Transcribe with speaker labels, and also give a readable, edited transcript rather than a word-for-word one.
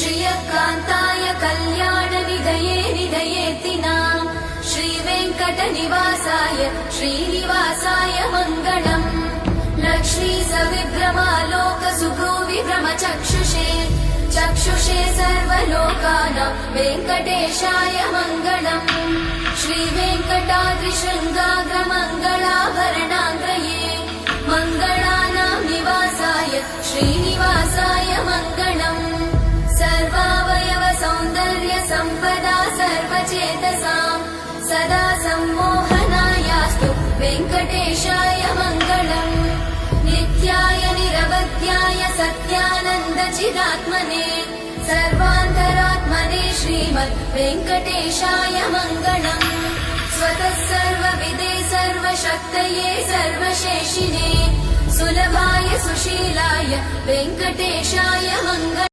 Speaker 1: श्रियकान्ताय कल्याणनिधये निधयेतिनाम् श्रीवेङ्कटनिवासाय श्रीनिवासाय मङ्गलम् लक्ष्मी सविभ्रमालोकसुभ्रूविभ्रमचक्षुषे चक्षुषे सर्वलोकानां वेङ्कटेशाय मङ्गलम् श्रीवेङ्कटाद्रिशृङ्गाग्रमङ्गलाभरणाङ्गये मङ्गलानां निवासाय श्रीनिवासाय मङ्गलम् सर्वावयव सौन्दर्य सम्पदा सर्वचेतसां सदा सम्मोहनायास्तु वेङ्कटेशाय मङ्गलम् नित्याय निरवध्याय सत्यानन्द चिदात्मने सर्वान्तरात्मने श्रीमद् वेङ्कटेशाय मङ्गलम् स्वतः सर्वविदे सर्वशक्तये सर्वशेषिने सुलभाय सुशीलाय वेङ्कटेशाय मङ्गलम्।